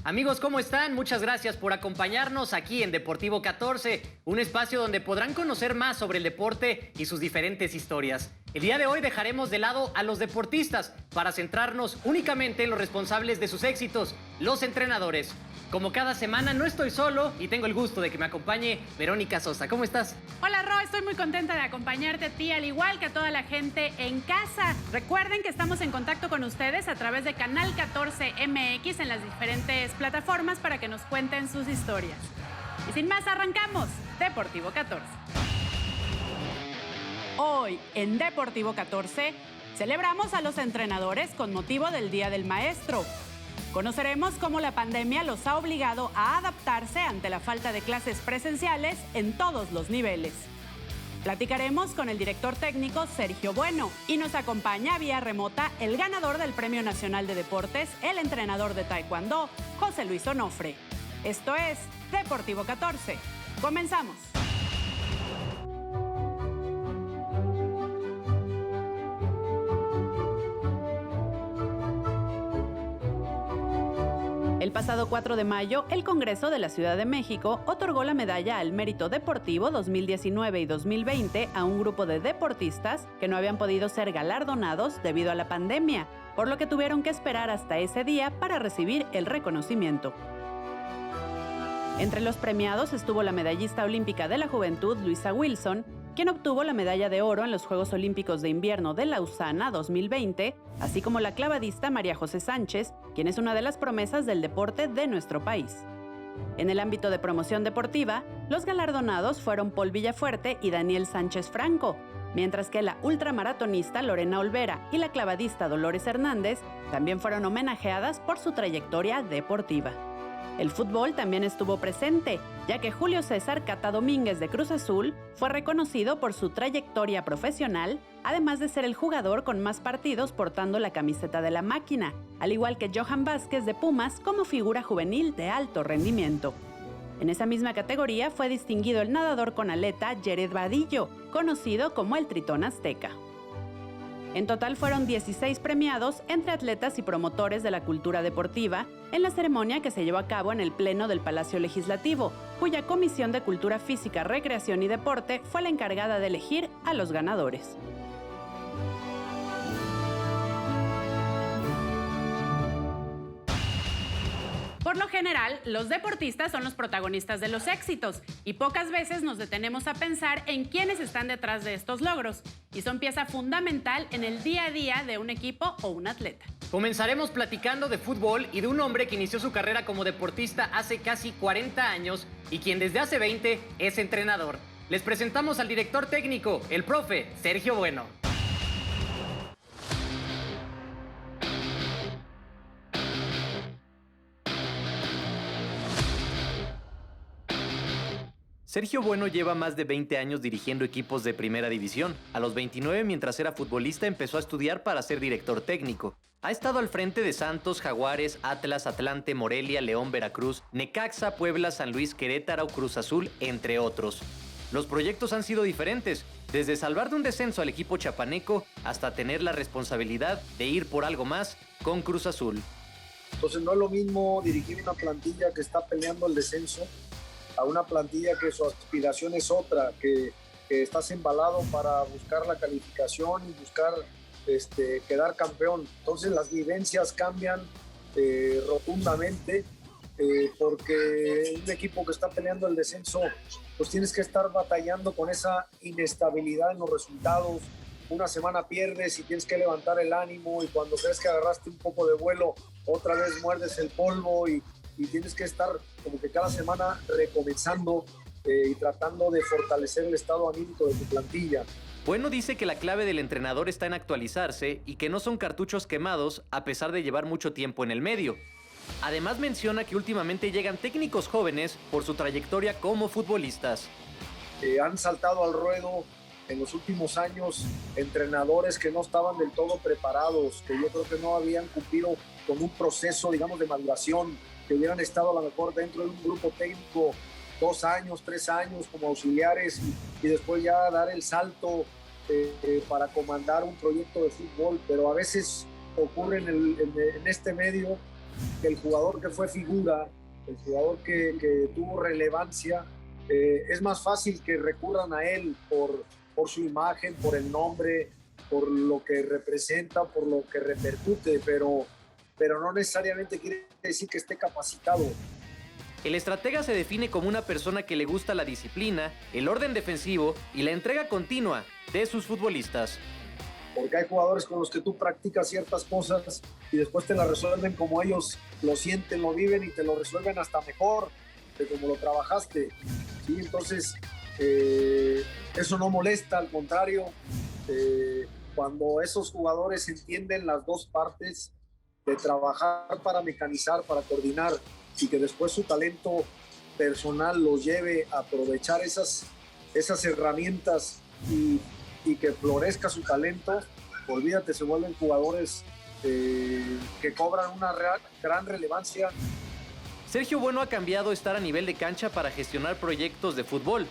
Amigos, ¿cómo están? Muchas gracias por acompañarnos aquí en Deportivo 14, un espacio donde podrán conocer más sobre el deporte y sus diferentes historias. El día de hoy dejaremos de lado a los deportistas para centrarnos únicamente en los responsables de sus éxitos, los entrenadores. Como cada semana no estoy solo y tengo el gusto de que me acompañe Verónica Sosa. ¿Cómo estás? Hola Ro, estoy muy contenta de acompañarte a ti, al igual que a toda la gente en casa. Recuerden que estamos en contacto con ustedes a través de Canal 14 MX en las diferentes plataformas para que nos cuenten sus historias. Y sin más, arrancamos Deportivo 14. Hoy en Deportivo 14 celebramos a los entrenadores con motivo del Día del Maestro. Conoceremos cómo la pandemia los ha obligado a adaptarse ante la falta de clases presenciales en todos los niveles. Platicaremos con el director técnico Sergio Bueno y nos acompaña vía remota el ganador del Premio Nacional de Deportes, el entrenador de Taekwondo, José Luis Onofre. Esto es Deportivo 14. Comenzamos. El pasado 4 de mayo, el Congreso de la Ciudad de México otorgó la medalla al Mérito Deportivo 2019 y 2020 a un grupo de deportistas que no habían podido ser galardonados debido a la pandemia, por lo que tuvieron que esperar hasta ese día para recibir el reconocimiento. Entre los premiados estuvo la medallista olímpica de la juventud Luisa Wilson, quien obtuvo la medalla de oro en los Juegos Olímpicos de Invierno de Lausana 2020, así como la clavadista María José Sánchez, quien es una de las promesas del deporte de nuestro país. En el ámbito de promoción deportiva, los galardonados fueron Paul Villafuerte y Daniel Sánchez Franco, mientras que la ultramaratonista Lorena Olvera y la clavadista Dolores Hernández también fueron homenajeadas por su trayectoria deportiva. El fútbol también estuvo presente, ya que Julio César Cata Domínguez de Cruz Azul fue reconocido por su trayectoria profesional, además de ser el jugador con más partidos portando la camiseta de la máquina, al igual que Johan Vázquez de Pumas como figura juvenil de alto rendimiento. En esa misma categoría fue distinguido el nadador con aleta Jared Vadillo, conocido como el Tritón Azteca. En total fueron 16 premiados entre atletas y promotores de la cultura deportiva en la ceremonia que se llevó a cabo en el Pleno del Palacio Legislativo, cuya Comisión de Cultura Física, Recreación y Deporte fue la encargada de elegir a los ganadores. Por lo general, los deportistas son los protagonistas de los éxitos y pocas veces nos detenemos a pensar en quiénes están detrás de estos logros y son pieza fundamental en el día a día de un equipo o un atleta. Comenzaremos platicando de fútbol y de un hombre que inició su carrera como deportista hace casi 40 años y quien desde hace 20 es entrenador. Les presentamos al director técnico, el profe Sergio Bueno. Sergio Bueno lleva más de 20 años dirigiendo equipos de primera división. A los 29, mientras era futbolista, empezó a estudiar para ser director técnico. Ha estado al frente de Santos, Jaguares, Atlas, Atlante, Morelia, León, Veracruz, Necaxa, Puebla, San Luis, Querétaro, Cruz Azul, entre otros. Los proyectos han sido diferentes, desde salvar de un descenso al equipo chapaneco hasta tener la responsabilidad de ir por algo más con Cruz Azul. Entonces no es lo mismo dirigir una plantilla que está peleando el descenso a una plantilla que su aspiración es otra, que estás embalado para buscar la calificación y buscar quedar campeón. Entonces las vivencias cambian rotundamente porque un equipo que está peleando el descenso, pues tienes que estar batallando con esa inestabilidad en los resultados. Una semana pierdes y tienes que levantar el ánimo y cuando crees que agarraste un poco de vuelo, otra vez muerdes el polvo y tienes que estar como que cada semana recomenzando y tratando de fortalecer el estado anímico de tu plantilla. Bueno dice que la clave del entrenador está en actualizarse y que no son cartuchos quemados a pesar de llevar mucho tiempo en el medio. Además menciona que últimamente llegan técnicos jóvenes por su trayectoria como futbolistas. Han saltado al ruedo en los últimos años entrenadores que no estaban del todo preparados, que yo creo que no habían cumplido con un proceso, digamos, de maduración, que hubieran estado a lo mejor dentro de un grupo técnico 2 años, 3 años como auxiliares y después ya dar el salto para comandar un proyecto de fútbol, pero a veces ocurre en este medio el jugador que fue figura, el jugador que tuvo relevancia, es más fácil que recurran a él por su imagen, por el nombre, por lo que representa, por lo que repercute, pero no necesariamente quiere decir que esté capacitado. El estratega se define como una persona que le gusta la disciplina, el orden defensivo y la entrega continua de sus futbolistas. Porque hay jugadores con los que tú practicas ciertas cosas y después te las resuelven como ellos lo sienten, lo viven y te lo resuelven hasta mejor de como lo trabajaste. ¿Sí? Entonces, eso no molesta, al contrario, cuando esos jugadores entienden las dos partes de trabajar para mecanizar, para coordinar y que después su talento personal los lleve a aprovechar esas herramientas y que florezca su talento, olvídate, se vuelven jugadores que cobran una gran relevancia. Sergio Bueno ha cambiado estar a nivel de cancha para gestionar proyectos de fútbol.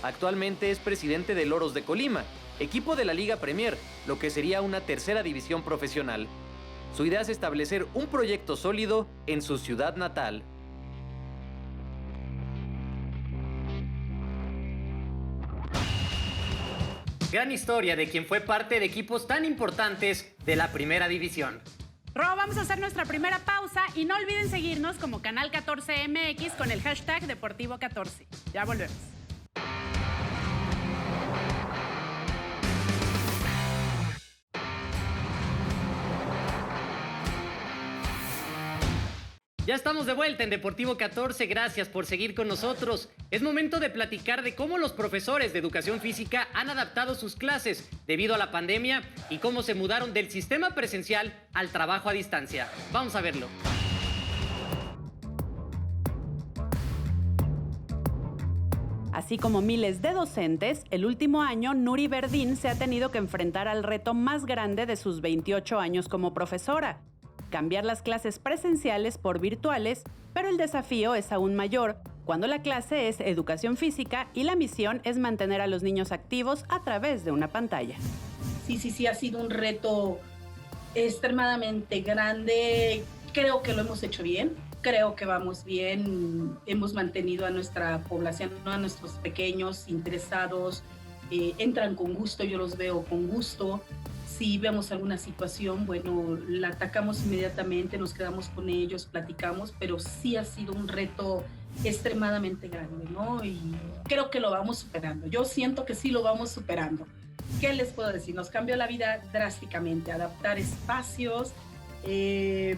Actualmente es presidente de Loros de Colima, equipo de la Liga Premier, lo que sería una tercera división profesional. Su idea es establecer un proyecto sólido en su ciudad natal. Gran historia de quien fue parte de equipos tan importantes de la primera división. Ro, vamos a hacer nuestra primera pausa y no olviden seguirnos como Canal 14 MX con el hashtag Deportivo14. Ya volvemos. Ya estamos de vuelta en Deportivo 14, gracias por seguir con nosotros. Es momento de platicar de cómo los profesores de educación física han adaptado sus clases debido a la pandemia y cómo se mudaron del sistema presencial al trabajo a distancia. Vamos a verlo. Así como miles de docentes, el último año Nuri Verdín se ha tenido que enfrentar al reto más grande de sus 28 años como profesora: cambiar las clases presenciales por virtuales, pero el desafío es aún mayor cuando la clase es educación física y la misión es mantener a los niños activos a través de una pantalla. Sí, ha sido un reto extremadamente grande. Creo que lo hemos hecho bien, creo que vamos bien, hemos mantenido a nuestra población, a nuestros pequeños interesados, entran con gusto, yo los veo con gusto. Si vemos alguna situación, bueno, la atacamos inmediatamente, nos quedamos con ellos, platicamos, pero sí ha sido un reto extremadamente grande, ¿no? Y creo que lo vamos superando. Yo siento que sí lo vamos superando. ¿Qué les puedo decir? Nos cambió la vida drásticamente, adaptar espacios,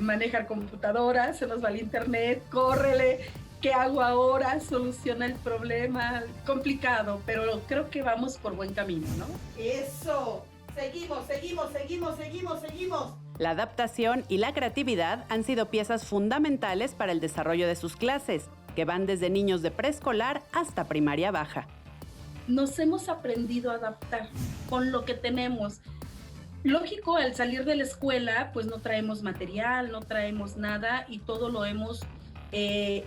manejar computadoras, se nos va el internet, córrele, ¿qué hago ahora? Soluciona el problema, complicado, pero creo que vamos por buen camino, ¿no? ¡Eso! Seguimos. La adaptación y la creatividad han sido piezas fundamentales para el desarrollo de sus clases, que van desde niños de preescolar hasta primaria baja. Nos hemos aprendido a adaptar con lo que tenemos. Lógico, al salir de la escuela, pues no traemos material, no traemos nada y todo lo hemos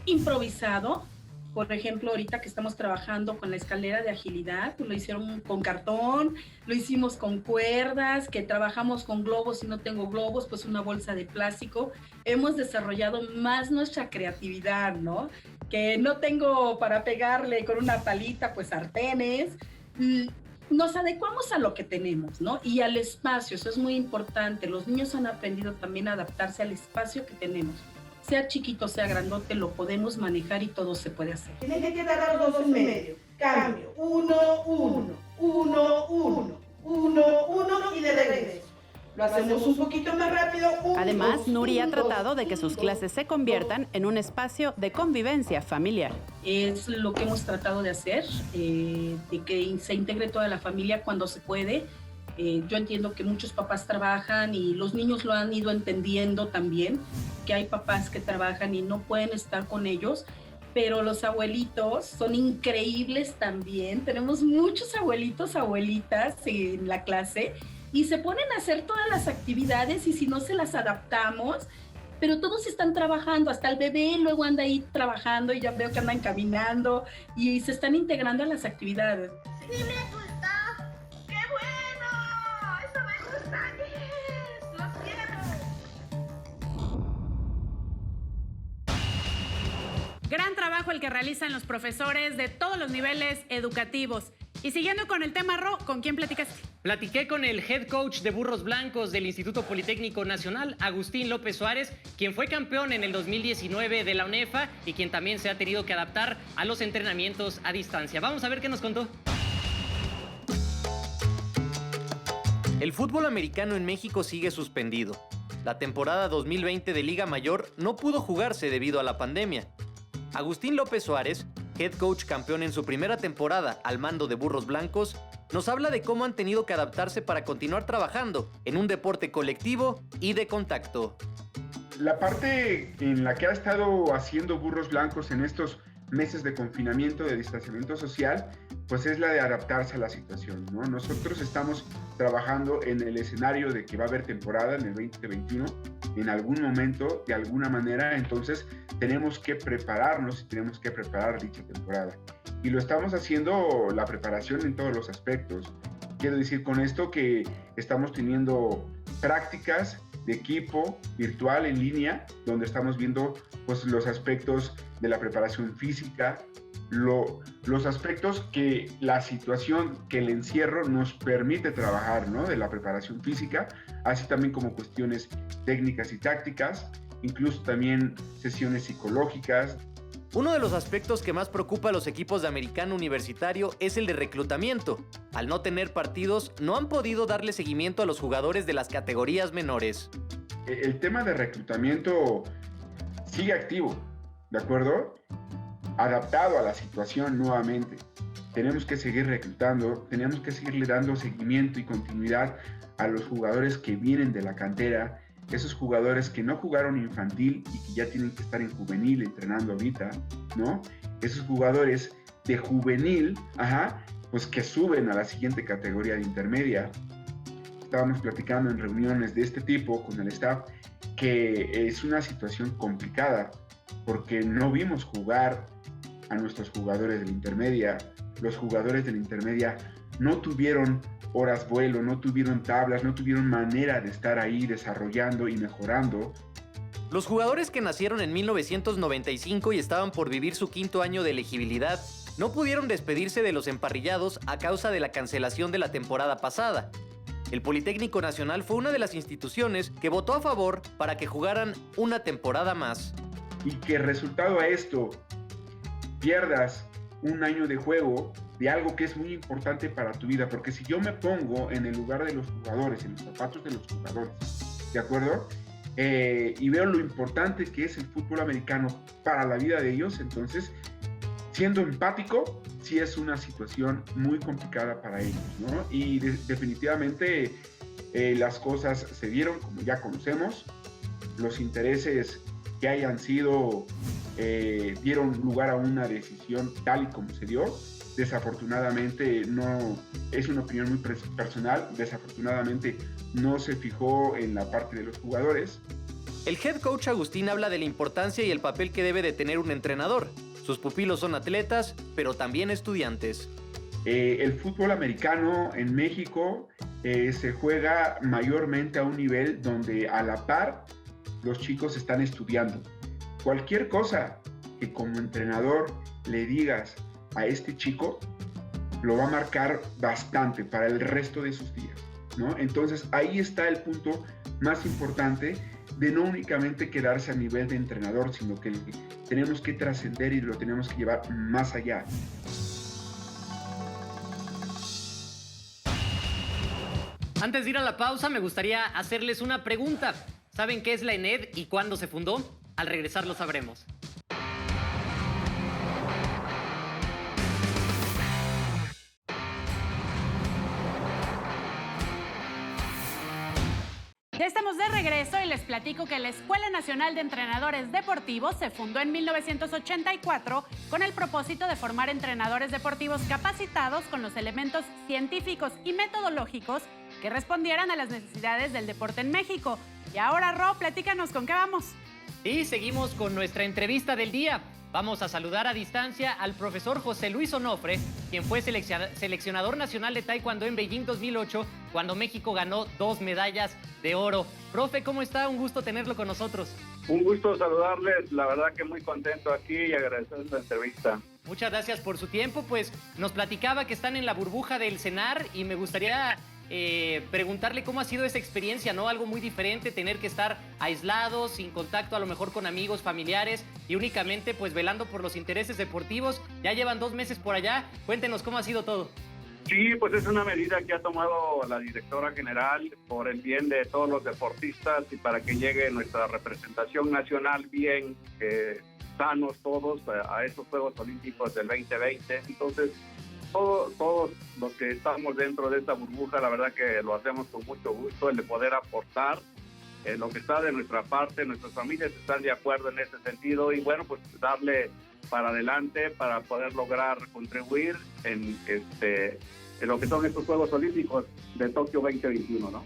improvisado. Por ejemplo, ahorita que estamos trabajando con la escalera de agilidad, pues lo hicieron con cartón, lo hicimos con cuerdas, que trabajamos con globos, si no tengo globos, pues una bolsa de plástico. Hemos desarrollado más nuestra creatividad, ¿no? Que no tengo para pegarle con una palita, pues sartenes. Nos adecuamos a lo que tenemos, ¿no? Y al espacio, eso es muy importante. Los niños han aprendido también a adaptarse al espacio que tenemos. Sea chiquito, sea grandote, lo podemos manejar y todo se puede hacer. Tienen que quedar los dos en medio. Cambio. 1, 1, 1, 1, 1, 1 y de regreso. Lo hacemos un poquito más rápido. Además, Nuri ha tratado de que sus clases se conviertan en un espacio de convivencia familiar. Es lo que hemos tratado de hacer, de que se integre toda la familia cuando se puede. Yo entiendo que muchos papás trabajan y los niños lo han ido entendiendo también, que hay papás que trabajan y no pueden estar con ellos, pero los abuelitos son increíbles también. Tenemos muchos abuelitos, abuelitas en la clase y se ponen a hacer todas las actividades y si no se las adaptamos, pero todos están trabajando, hasta el bebé luego anda ahí trabajando y ya veo que andan caminando y se están integrando a las actividades. ¡Sí me gustó! ¡Qué bueno! ¡Eso me gusta! ¡Los quiero! Gran trabajo el que realizan los profesores de todos los niveles educativos. Y siguiendo con el tema, Ro, ¿con quién platicaste? Platiqué con el head coach de Burros Blancos del Instituto Politécnico Nacional, Agustín López Suárez, quien fue campeón en el 2019 de la UNEFA y quien también se ha tenido que adaptar a los entrenamientos a distancia. Vamos a ver qué nos contó. El fútbol americano en México sigue suspendido. La temporada 2020 de Liga Mayor no pudo jugarse debido a la pandemia. Agustín López Suárez, head coach campeón en su primera temporada al mando de Burros Blancos, nos habla de cómo han tenido que adaptarse para continuar trabajando en un deporte colectivo y de contacto. La parte en la que ha estado haciendo Burros Blancos en estos meses de confinamiento, de distanciamiento social, pues es la de adaptarse a la situación, ¿no? Nosotros estamos trabajando en el escenario de que va a haber temporada en el 2021, en algún momento, de alguna manera, entonces tenemos que prepararnos y tenemos que preparar dicha temporada. Y lo estamos haciendo, la preparación en todos los aspectos. Quiero decir con esto que estamos teniendo prácticas de equipo virtual en línea, donde estamos viendo pues, los aspectos de la preparación física, los aspectos que la situación, que el encierro nos permite trabajar, ¿no? De la preparación física, así también como cuestiones técnicas y tácticas, incluso también sesiones psicológicas. Uno de los aspectos que más preocupa a los equipos de americano universitario es el de reclutamiento. Al no tener partidos, no han podido darle seguimiento a los jugadores de las categorías menores. El tema de reclutamiento sigue activo, ¿de acuerdo? Adaptado a la situación nuevamente. Tenemos que seguir reclutando, tenemos que seguirle dando seguimiento y continuidad a los jugadores que vienen de la cantera, esos jugadores que no jugaron infantil y que ya tienen que estar en juvenil entrenando ahorita, ¿no? Esos jugadores de juvenil, pues que suben a la siguiente categoría de intermedia. Estábamos platicando en reuniones de este tipo con el staff que es una situación complicada porque no vimos jugar a nuestros jugadores de la intermedia. Los jugadores de la intermedia no tuvieron horas vuelo, no tuvieron tablas, no tuvieron manera de estar ahí desarrollando y mejorando. Los jugadores que nacieron en 1995 y estaban por vivir su quinto año de elegibilidad no pudieron despedirse de los emparrillados a causa de la cancelación de la temporada pasada. El Politécnico Nacional fue una de las instituciones que votó a favor para que jugaran una temporada más. Y que resultado a esto pierdas un año de juego de algo que es muy importante para tu vida, porque si yo me pongo en el lugar de los jugadores, en los zapatos de los jugadores, ¿de acuerdo? Y veo lo importante que es el fútbol americano para la vida de ellos, entonces, siendo empático, sí es una situación muy complicada para ellos, ¿no? Y definitivamente las cosas se dieron, como ya conocemos, los intereses que hayan sido dieron lugar a una decisión tal y como se dio. Desafortunadamente, no es una opinión muy personal, desafortunadamente no se fijó en la parte de los jugadores. El head coach Agustín habla de la importancia y el papel que debe de tener un entrenador. Sus pupilos son atletas, pero también estudiantes. El fútbol americano en México se juega mayormente a un nivel donde a la par los chicos están estudiando. Cualquier cosa que como entrenador le digas a este chico, lo va a marcar bastante para el resto de sus días, ¿no? Entonces ahí está el punto más importante de no únicamente quedarse a nivel de entrenador, sino que tenemos que trascender y lo tenemos que llevar más allá. Antes de ir a la pausa, me gustaría hacerles una pregunta. ¿Saben qué es la ENED y cuándo se fundó? Al regresar lo sabremos. Ya estamos de regreso y les platico que la Escuela Nacional de Entrenadores Deportivos se fundó en 1984 con el propósito de formar entrenadores deportivos capacitados con los elementos científicos y metodológicos que respondieran a las necesidades del deporte en México. Y ahora, Ro, platícanos con qué vamos. Y seguimos con nuestra entrevista del día. Vamos a saludar a distancia al profesor José Luis Onofre, quien fue seleccionador nacional de Taekwondo en Beijing 2008, cuando México ganó 2 medallas de oro. Profe, ¿cómo está? Un gusto tenerlo con nosotros. Un gusto saludarles, la verdad que muy contento aquí y agradecer la entrevista. Muchas gracias por su tiempo, pues nos platicaba que están en la burbuja del CENAR y me gustaría preguntarle cómo ha sido esa experiencia, ¿no? Algo muy diferente, tener que estar aislados, sin contacto a lo mejor con amigos, familiares y únicamente pues velando por los intereses deportivos. Ya llevan 2 meses por allá, cuéntenos cómo ha sido todo. Sí, pues es una medida que ha tomado la directora general por el bien de todos los deportistas y para que llegue nuestra representación nacional bien, sanos todos a estos Juegos Olímpicos del 2020. Entonces, todos los que estamos dentro de esta burbuja, la verdad que lo hacemos con mucho gusto, el de poder aportar lo que está de nuestra parte. Nuestras familias están de acuerdo en ese sentido y bueno, pues darle para adelante para poder lograr contribuir en lo que son estos Juegos Olímpicos de Tokio 2021, ¿no?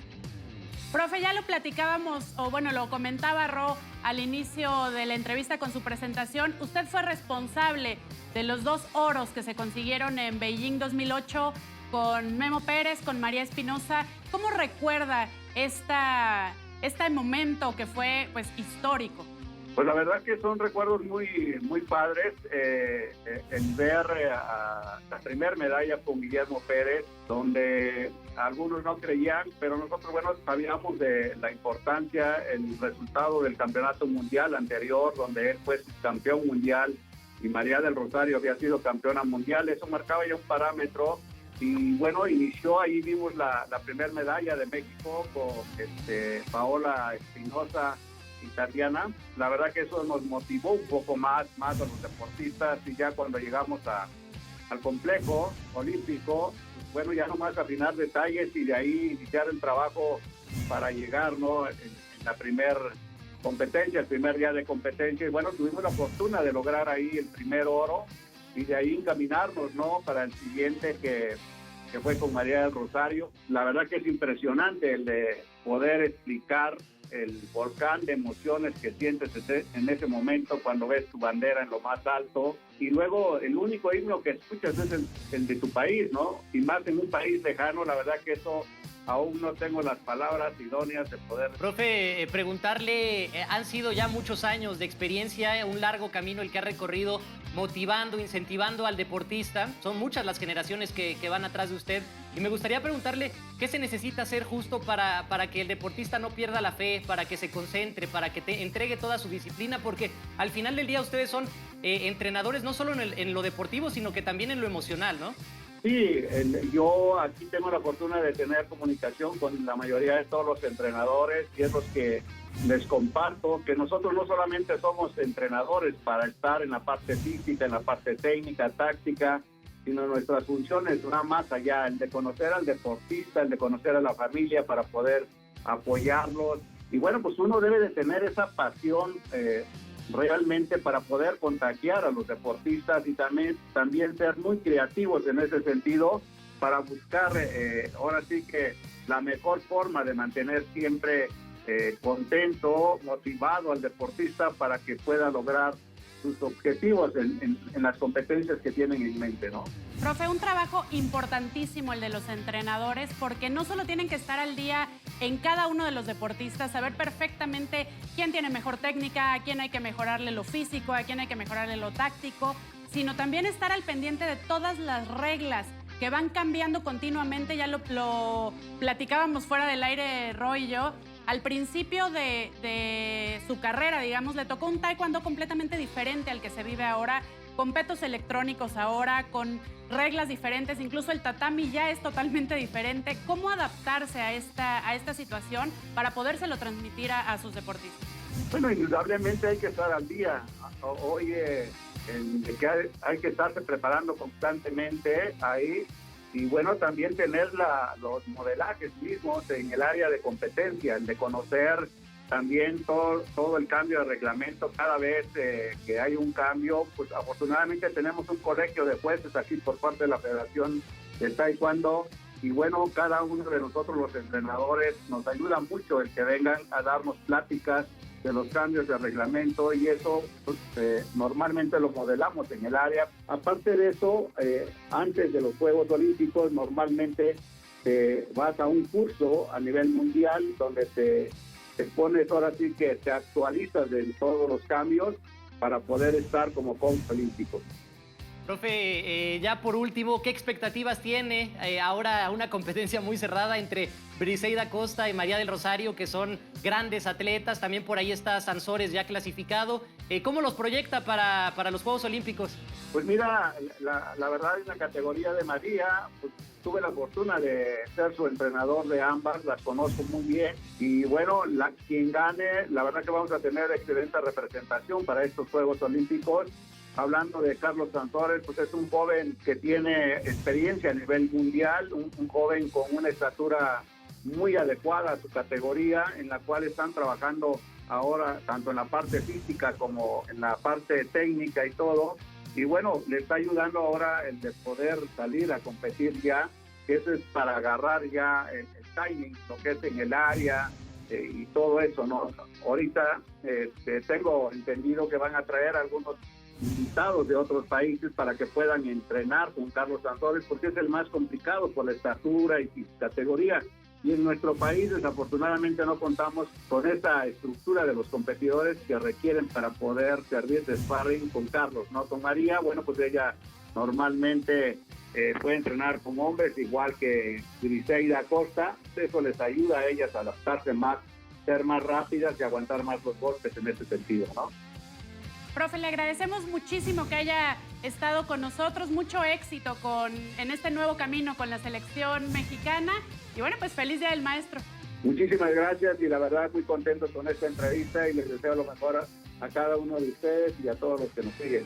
Profe, ya lo platicábamos, o bueno, lo comentaba Ro al inicio de la entrevista con su presentación. Usted fue responsable de los 2 oros que se consiguieron en Beijing 2008 con Memo Pérez, con María Espinosa. ¿Cómo recuerda este momento que fue pues histórico? Pues la verdad que son recuerdos muy padres. El ver la primera medalla con Guillermo Pérez, donde algunos no creían, pero nosotros, bueno, sabíamos de la importancia, el resultado del campeonato mundial anterior, donde él fue campeón mundial y María del Rosario había sido campeona mundial. Eso marcaba ya un parámetro. Y bueno, inició, ahí vimos la primera medalla de México con Paola Espinosa y Tatiana. La verdad que eso nos motivó un poco más a los deportistas y ya cuando llegamos al complejo olímpico, pues bueno, ya nomás afinar detalles y de ahí iniciar el trabajo para llegar, ¿no? en la primera competencia, el primer día de competencia. Y bueno, tuvimos la fortuna de lograr ahí el primer oro y de ahí encaminarnos, ¿no? Para el siguiente que fue con María del Rosario. La verdad que es impresionante el de poder explicar el volcán de emociones que sientes en ese momento cuando ves tu bandera en lo más alto y luego el único himno que escuchas es el de tu país, ¿no? Y más en un país lejano, la verdad que eso aún no tengo las palabras idóneas de poder. Profe, preguntarle, han sido ya muchos años de experiencia, un largo camino el que ha recorrido motivando, incentivando al deportista. Son muchas las generaciones que van atrás de usted. Y me gustaría preguntarle, ¿qué se necesita hacer justo para que el deportista no pierda la fe, para que se concentre, para que te entregue toda su disciplina? Porque al final del día ustedes son entrenadores no solo en lo deportivo, sino que también en lo emocional, ¿no? Sí, yo aquí tengo la fortuna de tener comunicación con la mayoría de todos los entrenadores y es los que les comparto que nosotros no solamente somos entrenadores para estar en la parte física, en la parte técnica, táctica, sino nuestras funciones van más allá, el de conocer al deportista, el de conocer a la familia para poder apoyarlos. Y bueno, pues uno debe de tener esa pasión realmente para poder contagiar a los deportistas y también ser muy creativos en ese sentido para buscar ahora sí que la mejor forma de mantener siempre contento, motivado al deportista para que pueda lograr sus objetivos en las competencias que tienen en mente, ¿no? Profe, un trabajo importantísimo el de los entrenadores, porque no solo tienen que estar al día en cada uno de los deportistas, saber perfectamente quién tiene mejor técnica, a quién hay que mejorarle lo físico, a quién hay que mejorarle lo táctico, sino también estar al pendiente de todas las reglas que van cambiando continuamente. Ya lo platicábamos fuera del aire, Roy y yo. Al principio de su carrera, digamos, le tocó un taekwondo completamente diferente al que se vive ahora, con petos electrónicos ahora, con reglas diferentes, incluso el tatami ya es totalmente diferente. ¿Cómo adaptarse a esta situación para podérselo transmitir a sus deportistas? Bueno, indudablemente hay que estar al día. Hoy hay que estarse preparando constantemente ahí. Y bueno, también tener los modelajes mismos en el área de competencia, el de conocer también todo el cambio de reglamento. Cada vez que hay un cambio, pues afortunadamente tenemos un colegio de jueces aquí por parte de la Federación de Taekwondo. Y bueno, cada uno de nosotros los entrenadores nos ayuda mucho el que vengan a darnos pláticas de los cambios de reglamento y eso pues, normalmente lo modelamos en el área. Aparte de eso, antes de los Juegos Olímpicos normalmente vas a un curso a nivel mundial donde te te pones ahora sí que te actualizas de todos los cambios para poder estar como coach olímpico. Profe, ya por último, ¿qué expectativas tiene ahora una competencia muy cerrada entre Briseida Costa y María del Rosario, que son grandes atletas? También por ahí está Sansores ya clasificado. ¿Cómo los proyecta para los Juegos Olímpicos? Pues mira, la verdad en la categoría de María, pues, tuve la fortuna de ser su entrenador de ambas, las conozco muy bien y bueno, quien gane, la verdad que vamos a tener excelente representación para estos Juegos Olímpicos. Hablando de Carlos Sansores, pues es un joven que tiene experiencia a nivel mundial, un joven con una estatura muy adecuada a su categoría, en la cual están trabajando ahora tanto en la parte física como en la parte técnica y todo. Y bueno, le está ayudando ahora el de poder salir a competir ya, que eso es para agarrar ya el timing, lo que es en el área y todo eso, ¿no? Ahorita tengo entendido que van a traer algunos invitados de otros países para que puedan entrenar con Carlos Sansores, porque es el más complicado por la estatura y categoría. Y en nuestro país, desafortunadamente, no contamos con esa estructura de los competidores que requieren para poder servir de sparring con Carlos, ¿no? Con María, bueno, pues ella normalmente puede entrenar con hombres, igual que Briseida Costa. Eso les ayuda a ellas a adaptarse más, ser más rápidas y aguantar más los golpes en ese sentido, ¿no? Profe, le agradecemos muchísimo que haya estado con nosotros. Mucho éxito en este nuevo camino con la selección mexicana. Y bueno, pues feliz Día del Maestro. Muchísimas gracias y la verdad muy contentos con esta entrevista y les deseo lo mejor a cada uno de ustedes y a todos los que nos siguen.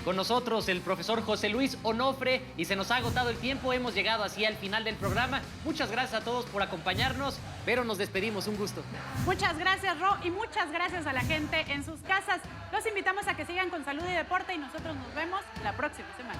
Con nosotros el profesor José Luis Onofre y se nos ha agotado el tiempo, hemos llegado así al final del programa. Muchas gracias a todos por acompañarnos, pero nos despedimos, un gusto. Muchas gracias, Ro, y muchas gracias a la gente en sus casas. Los invitamos a que sigan con Salud y Deporte y nosotros nos vemos la próxima semana.